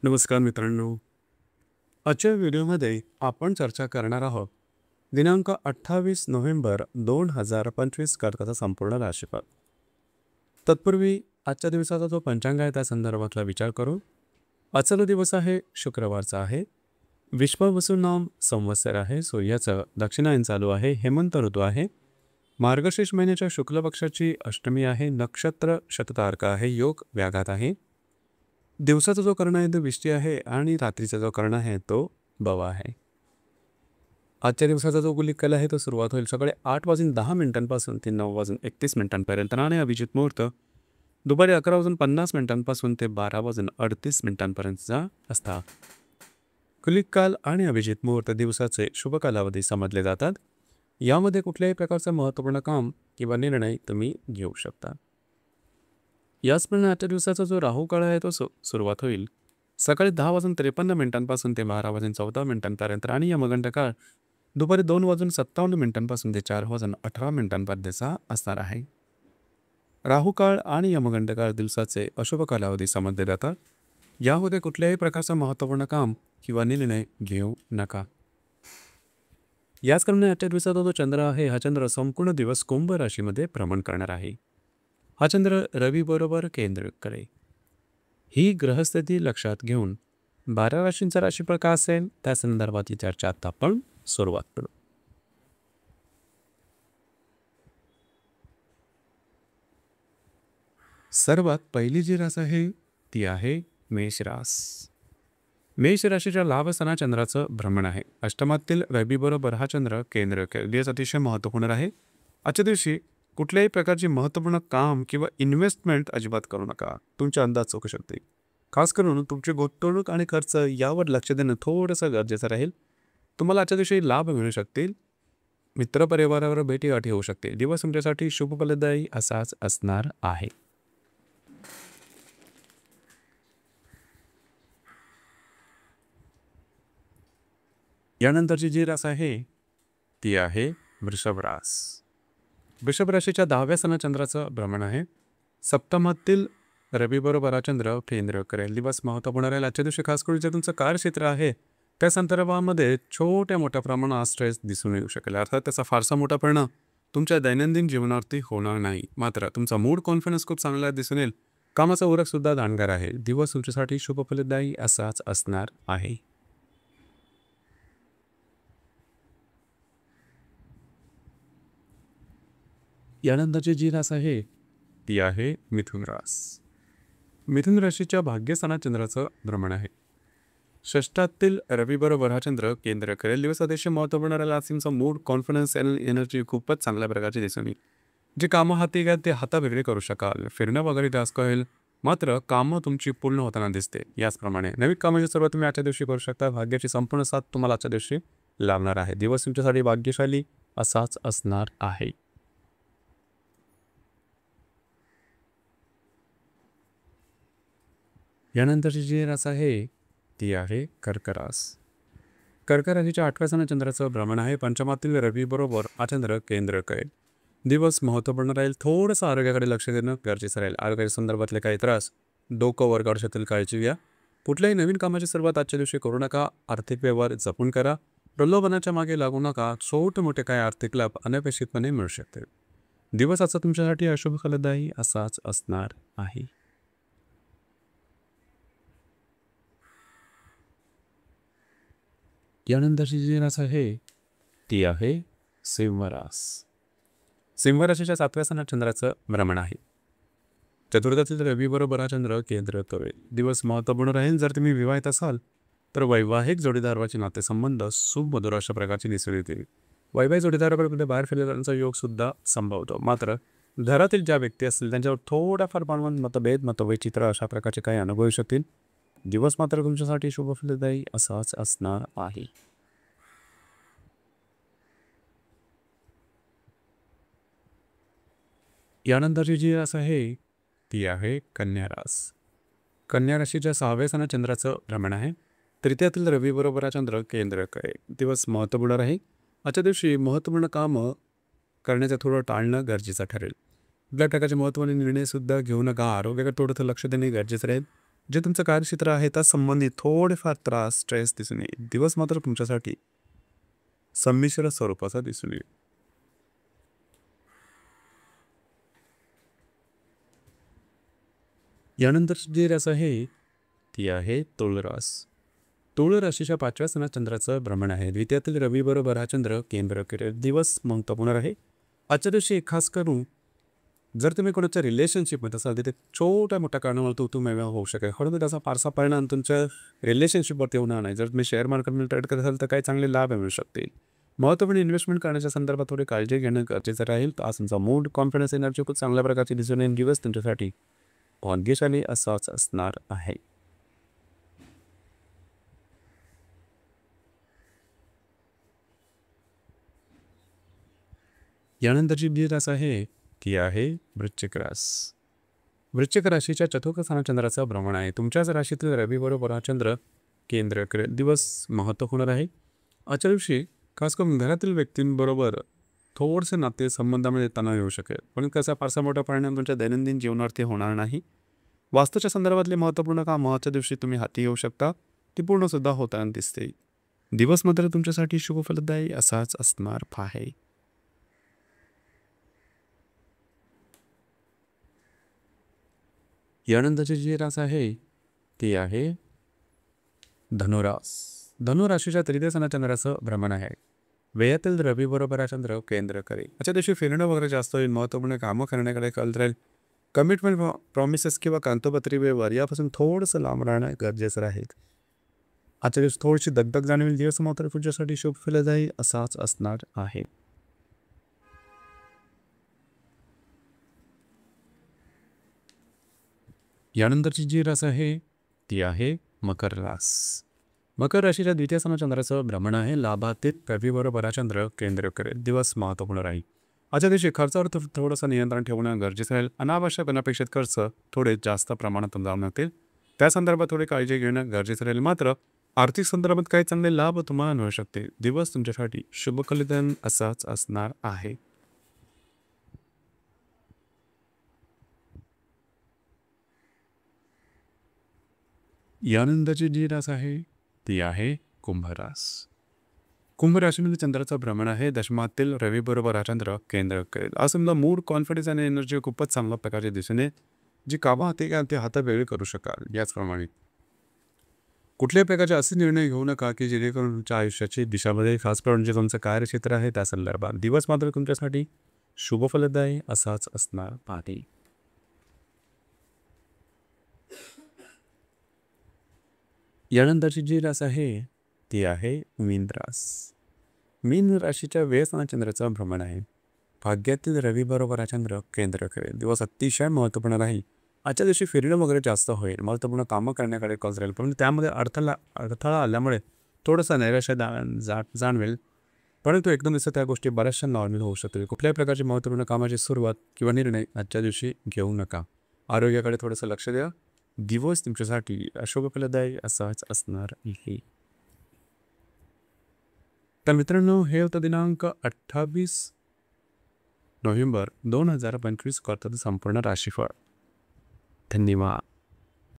नमस्कार मित्रांनो. आजच्या व्हिडिओमध्ये आपण चर्चा करणार आहोत दिनांक 28 नोव्हेंबर 2025 कर्काचा संपूर्ण राशीफळ. तत्पूर्वी आजच्या दिवसाचा जो पंचांग आहे त्या संदर्भातला विचार करू. आजचा जो दिवस आहे शुक्रवारचा आहे. विश्वावसु नाम संवत्सर आहे. सूर्याचं दक्षिणायन चालू आहे. हेमंत ऋतू आहे. मार्गशीर्ष महिन्याच्या शुक्ल पक्षाची अष्टमी आहे. नक्षत्र शततारका आहे. योग व्याघात आहे. दिवसाचा जो कर्ण आहे तो विष्टी आहे आणि रात्रीचा जो कर्ण आहे तो बवा आहे. आजच्या दिवसाचा जो गुलिक काल आहे तो सुरुवात होईल सकाळी 8:10 ते 9:31 आणि अभिजित मुहूर्त दुपारी 11:50 ते 12:38 असता. गुलिक काल आणि अभिजित मुहूर्त दिवसाचे शुभ कालावधी समजले जातात. यामध्ये कुठल्याही प्रकारचं महत्त्वपूर्ण काम किंवा निर्णय तुम्ही घेऊ शकता. याचप्रमाणे आजच्या दिवसाचा जो राहू काळ आहे तो सुरुवात होईल सकाळी 10:53 ते 12:14 आणि यमगंड काळ दुपारी 2:57 ते 4:18 असणार आहे. राहू काळ आणि यमगंड काळ दिवसाचे अशुभ कालावधी समजले जातात. यामध्ये कुठल्याही प्रकारचं महत्त्वपूर्ण काम किंवा निर्णय घेऊ नका. याचप्रमाणे आजच्या दिवसाचा जो चंद्र आहे हा चंद्र संपूर्ण दिवस कुंभ राशीमध्ये भ्रमण करणार आहे. हा चंद्र रवी बरोबर केंद्राकडे. ही ग्रहस्थिती लक्षात घेऊन 12 राशींचा राशीफळ का असेल त्या संदर्भातली चर्चा आता आपण सुरुवात करू. सर्वात पहिली जी रास आहे ती आहे मेष रास. मेष राशीच्या लाभ स्थानात चंद्राचं भ्रमण आहे. अष्टमातील रवी बरोबर हा चंद्र केंद्राकडे दिवस अतिशय महत्त्वपूर्ण आहे. आजच्या दिवशी कुठल्याही प्रकारची महत्त्वपूर्ण काम किंवा इन्व्हेस्टमेंट अजिबात करू नका. तुमचे अंदाज चुकू शकते. खास करून तुमची गुंतवणूक आणि खर्च यावर लक्ष देणं थोडंसं गरजेचं राहील. तुम्हाला आजच्या दिवशी लाभ मिळू शकतील. मित्रपरिवारावर भेटीगाठी होऊ शकते. दिवस तुमच्यासाठी शुभफलदायी असाच असणार आहे. यानंतरची जी रास आहे ती आहे वृषभ रास. वृषभ राशीच्या 10व्या स्थानात चंद्राचं भ्रमण आहे. सप्तमातील रवी बरोबर हा चंद्र केंद्र करेल. दिवस महत्त्वपूर्ण राहील. आजच्या दिवशी खास करून जे तुमचं कार्यक्षेत्र आहे त्या संदर्भामध्ये छोट्या मोठ्या प्रमाणात स्ट्रेस दिसून येऊ शकेल. अर्थात त्याचा फारसा मोठा परिणाम तुमच्या दैनंदिन जीवनावरती होणार नाही. मात्र तुमचा मूड कॉन्फिडन्स खूप चांगला दिसून येईल. कामाचा उरक सुद्धा दाणगार आहे. दिवस तुमच्यासाठी शुभफलदायी असाच असणार आहे. यानंतरची जी रास आहे ती आहे मिथुन रास. मिथुन राशीच्या भाग्यस्थानात चंद्राचं भ्रमण आहे. षष्ठातील रवी बरोबर हा चंद्र केंद्र करेल. दिवस अतिशय महत्त्वपूर्ण राहील. आज तुमचा मूड कॉन्फिडन्स एनर्जी खूपच चांगल्या प्रकारची दिसून येईल. जे कामं हाती घ्या ते हातावेगळे करू शकाल. फिरणं वगैरे जास्त होईल. मात्र कामं तुमची पूर्ण होताना दिसते. याचप्रमाणे नवीन कामाची सुरुवात तुम्ही आजच्या दिवशी करू शकता. भाग्याची संपूर्ण साथ तुम्हाला आजच्या दिवशी लाभणार आहे. दिवस तुमच्यासाठी भाग्यशाली असाच असणार आहे. यानंतरची जी रास आहे ती आहे कर्क रास. कर्क राशीच्या 8व्या स्थानात चंद्राचं भ्रमण आहे. पंचमातील रवी बरोबर हा चंद्र केंद्र करेल. दिवस महत्त्वपूर्ण राहील. थोडंसं आरोग्याकडे लक्ष देणं गरजेचं राहील. आरोग्याच्या संदर्भातले काही त्रास डोकं वर काढू शकतील. काळजी घ्या. कुठल्याही नवीन कामाची सुरुवात आजच्या दिवशी करू नका. आर्थिक व्यवहार जपून करा. प्रलोभनाच्या मागे लागू नका. छोटे मोठे काही आर्थिक लाभ अनपेक्षितपणे मिळू शकते. दिवस आजचा तुमच्यासाठी अशुभ फलदायी असाच असणार आहे. यानंतरची जी रास आहे ती आहे सिंह रास. सिंह राशीच्या 7व्या स्थानात चंद्राचं भ्रमण आहे. चतुर्थातील रवी बरोबर हा चंद्र केंद्र करेल. दिवस महत्त्वपूर्ण राहील. जर तुम्ही विवाहित असाल तर वैवाहिक जोडीदाराचे नातेसंबंध सुमधुर अशा प्रकारचे दिसून येतील. वैवाहिक जोडीदाराकडे बाहेर फिरण्याचा योग सुद्धा संभवतो. मात्र घरातील ज्या व्यक्ती असतील त्यांच्यावर थोड्याफार प्रमाणात मतवैचित्र अशा प्रकारचे काही अनुभव येऊ शकतील. दिवस मात्र तुमच्यासाठी शुभफलदायी असाच असणार आहे. यानंतरची जी रास आहे ती आहे कन्या रास. कन्या राशीच्या 6व्या स्थानात चंद्राचं भ्रमण आहे. तृतीयातील रवी बरोबर हा चंद्र केंद्र करेल. दिवस महत्त्वपूर्ण राहील. आजच्या दिवशी महत्त्वपूर्ण कामं करण्याचं थोडं टाळणं गरजेचं ठरेल. कुठल्या प्रकारचे महत्त्वाचे निर्णयसुद्धा घेऊ नका. आरोग्याकडे थोडंसं लक्ष देणे गरजेचं राहील. जे तुमचं कार्यक्षेत्र आहे त्या संबंधित थोडेफार त्रास स्ट्रेस दिसून येईल. दिवस मात्र तुमच्यासाठी संमिश्र स्वरूपाचा दिसून येईल. यानंतर जी रास आहे ती आहे तुळ रास. तुळ राशीच्या 5व्या स्थानात चंद्राचं भ्रमण आहे. द्वितीयातील रवी बरोबर हा चंद्र केंद्र करेल. दिवस महत्त्वपूर्ण आहे. आजच्या दिवशी खास करून जर तुम्ही कोणाच्या रिलेशनशिपमध्ये असाल तिथे छोट्या मोठ्या कारणामुळे तू होऊ शकेल. परंतु त्याचा फारसा परिणाम तुमच्या रिलेशनशिपवरती होणार नाही. जर तुम्ही शेअर मार्केटमध्ये ट्रेड करत असाल तर काही चांगले लाभ मिळू शकतील. महत्त्वपूर्ण इन्व्हेस्टमेंट करण्याच्या संदर्भात थोडी काळजी घेणं गरजेचं राहील. आज तुमचा मूड कॉन्फिडन्स एनर्जी खूप चांगल्या प्रकारची दिसून येईल. दिवस तुमच्यासाठी भाग्यशाली असाच असणार आहे. यानंतरची जी रास आहे ती आहे वृश्चिक रास. वृश्चिक राशीच्या चतुर्थ स्थानात चंद्राचं भ्रमण आहे. तुमच्याच राशीतील रवी बरोबर हा चंद्र केंद्र करेल. दिवस महत्त्वपूर्ण आहे. आजच्या दिवशी खास करून घरातील व्यक्तींबरोबर थोडंसं नाते संबंधामध्ये तणाव येऊ शकेल, पण त्याचा फारसा मोठा परिणाम तुमच्या दैनंदिन जीवनावरती होणार नाही. वास्तूच्या संदर्भातले महत्त्वपूर्ण काम आजच्या दिवशी तुम्ही हाती घेऊ शकता. ती पूर्णसुद्धा होताना दिसते. दिवस मात्र तुमच्यासाठी शुभफलदायी असाच असणार आहे. यानंतरची जी रास आहे ती आहे धनुरास. धनुराशीच्या तृतीय स्थानात चंद्राचं भ्रमण आहे. व्ययातील रवी बरोबर हा चंद्र केंद्र करेल. आजच्या दिवशी फिरणं वगैरे जास्त होईल. महत्त्वपूर्ण कामं करण्याकडे कल राहील. कमिटमेंट प्रॉमिसेस किंवा कांतोपत्री वेळेवर यापासून थोडंसं लांब राहणं गरजेचं राहील. आजच्या दिवशी थोडीशी दगदग जाणवेल. दिवस मात्र तुमच्यासाठी शुभफलदायी असाच असणार आहे. यानंतरची जी रास आहे ती आहे मकर रास. मकर राशीच्या द्वितीय स्थानात चंद्राचं भ्रमण आहे. लाभातील रवी बरोबर हा चंद्र केंद्र करेल. दिवस महत्त्वपूर्ण राहील. आजच्या दिवशी खर्चावर थोडंसं नियंत्रण ठेवणं गरजेचं राहील. अनावश्यक अनपेक्षित खर्च थोडे जास्त प्रमाणात जाऊ नसतील, त्या संदर्भात थोडी काळजी घेणं गरजेचं राहील. मात्र आर्थिक संदर्भात काही चांगले लाभ तुम्हाला मिळू शकते. दिवस तुमच्यासाठी शुभफलदायी असाच असणार आहे. यानंतरची जी रास आहे ती आहे कुंभरास. कुंभ राशीमध्ये चंद्राचं भ्रमण आहे. दशमातील रवी बरोबर हा चंद्र केंद्र करेल. आज समजा मूड कॉन्फिडन्स आणि एनर्जी खूपच चांगल्या प्रकारचे दिसून येईल. जी कामं हाती घ्याल ती हातावेळी करू शकाल. याचप्रमाणे कुठल्याही प्रकारचे असे निर्णय घेऊ नका की जेणेकरून तुमच्या आयुष्याची दिशामध्ये खास करून जे तुमचं कार्यक्षेत्र आहे त्या संदर्भात. दिवस मात्र तुमच्यासाठी शुभफलदायी असाच असणार आहे. यानंतरची जी रास आहे ती आहे मीन रास. मीन राशीच्या व्ययस्थानात चंद्राचं भ्रमण आहे. भाग्यातील रवी बरोबर हा चंद्र केंद्र करेल. दिवस अतिशय महत्त्वपूर्ण राहील. आजच्या दिवशी फिरणं वगैरे जास्त होईल. महत्त्वपूर्ण कामं करण्याकडे कल राहील, पण त्यामध्ये अडथळा आल्यामुळे थोडंसं नैराश्य जाणवेल. परंतु एकदम दिसतं त्या गोष्टी बऱ्याचशा नॉर्मल होऊ शकतील. कुठल्याही प्रकारची महत्त्वपूर्ण कामाची सुरुवात किंवा निर्णय आजच्या दिवशी घेऊ नका. आरोग्याकडे थोडंसं लक्ष द्या. दिवस तुमच्यासाठी शुभफलदायी असाच असणार आहे. तर मित्रांनो, हे होतं दिनांक 28 नोव्हेंबर 2025 करतात संपूर्ण राशीफळ. धन्यवाद.